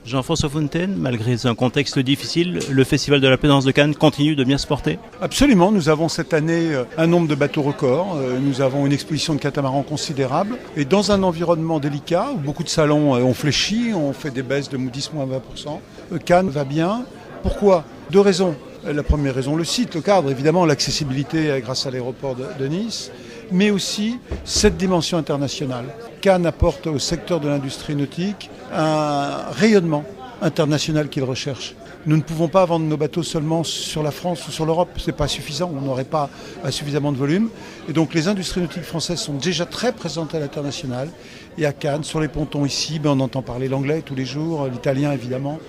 Jean-François Fontaine, malgré un contexte difficile, le Festival de la Plaisance de Cannes continue de bien se porter? Absolument, nous avons cette année un nombre de bateaux records, nous avons une exposition de catamarans considérable et dans un environnement délicat où beaucoup de salons ont fléchi, on fait des baisses de 10-20%, Cannes va bien. Pourquoi? Deux raisons. La première raison, le site, le cadre, évidemment l'accessibilité grâce à l'aéroport de Nice, mais aussi cette dimension internationale. Cannes apporte au secteur de l'industrie nautique un rayonnement international qu'il recherche. Nous ne pouvons pas vendre nos bateaux seulement sur la France ou sur l'Europe, ce n'est pas suffisant, on n'aurait pas suffisamment de volume. Et donc les industries nautiques françaises sont déjà très présentes à l'international. Et à Cannes, sur les pontons ici, on entend parler l'anglais tous les jours, l'italien évidemment,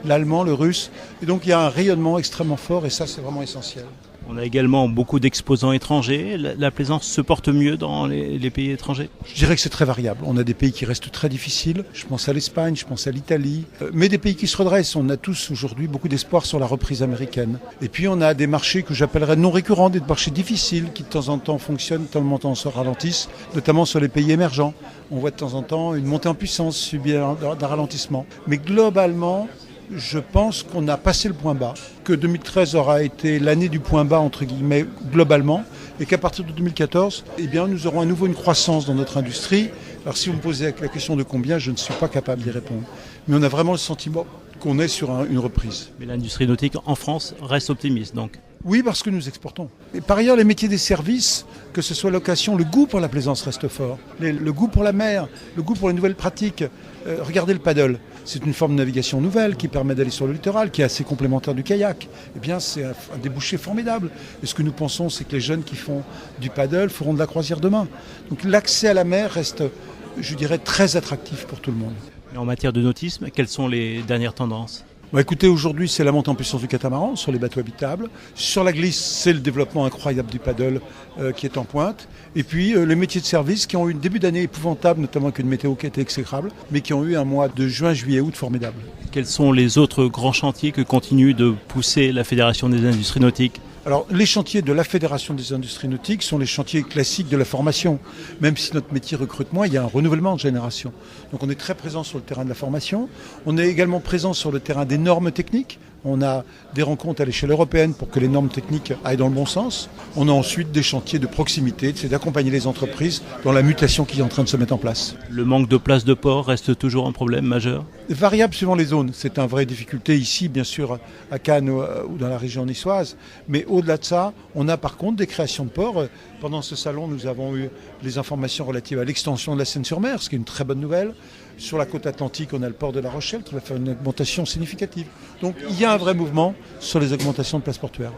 l'allemand, le russe. Et donc il y a un rayonnement extrêmement fort et ça c'est vraiment essentiel. On a également beaucoup d'exposants étrangers. La plaisance se porte mieux dans les pays étrangers? Je dirais que c'est très variable. On a des pays qui restent très difficiles. Je pense à l'Espagne, je pense à l'Italie. Mais des pays qui se redressent. On a tous aujourd'hui beaucoup d'espoir sur la reprise américaine. Et puis on a des marchés que j'appellerais non récurrents, des marchés difficiles qui de temps en temps fonctionnent, de temps en temps se ralentissent, notamment sur les pays émergents. On voit de temps en temps une montée en puissance subir d'un ralentissement. Mais globalement, je pense qu'on a passé le point bas, que 2013 aura été l'année du point bas, entre guillemets, globalement, et qu'à partir de 2014, nous aurons à nouveau une croissance dans notre industrie. Alors si vous me posez la question de combien, je ne suis pas capable d'y répondre. Mais on a vraiment le sentiment qu'on est sur une reprise. Mais l'industrie nautique en France reste optimiste, donc? Oui, parce que nous exportons. Et par ailleurs, les métiers des services, que ce soit location, le goût pour la plaisance reste fort. Le goût pour la mer, le goût pour les nouvelles pratiques. Regardez le paddle. C'est une forme de navigation nouvelle qui permet d'aller sur le littoral, qui est assez complémentaire du kayak. C'est un débouché formidable. Et ce que nous pensons, c'est que les jeunes qui font du paddle feront de la croisière demain. Donc l'accès à la mer reste, je dirais, très attractif pour tout le monde. Et en matière de nautisme, quelles sont les dernières tendances? Écoutez, aujourd'hui, c'est la montée en puissance du catamaran sur les bateaux habitables. Sur la glisse, c'est le développement incroyable du paddle qui est en pointe. Et puis, les métiers de service qui ont eu un début d'année épouvantable, notamment avec une météo qui était exécrable, mais qui ont eu un mois de juin, juillet, août formidable. Quels sont les autres grands chantiers que continue de pousser la Fédération des industries nautiques? Alors, les chantiers de la Fédération des industries nautiques sont les chantiers classiques de la formation. Même si notre métier recrute moins, il y a un renouvellement de génération. Donc on est très présent sur le terrain de la formation. On est également présent sur le terrain des normes techniques. On a des rencontres à l'échelle européenne pour que les normes techniques aillent dans le bon sens. On a ensuite des chantiers de proximité, c'est d'accompagner les entreprises dans la mutation qui est en train de se mettre en place. Le manque de places de port reste toujours un problème majeur? Variable suivant les zones. C'est une vraie difficulté ici, bien sûr, à Cannes ou dans la région niçoise. Mais au-delà de ça, on a par contre des créations de ports. Pendant ce salon, nous avons eu les informations relatives à l'extension de la Seine-sur-Mer, ce qui est une très bonne nouvelle. Sur la côte atlantique, on a le port de La Rochelle qui va faire une augmentation significative. Donc il y a un vrai mouvement sur les augmentations de places portuaires.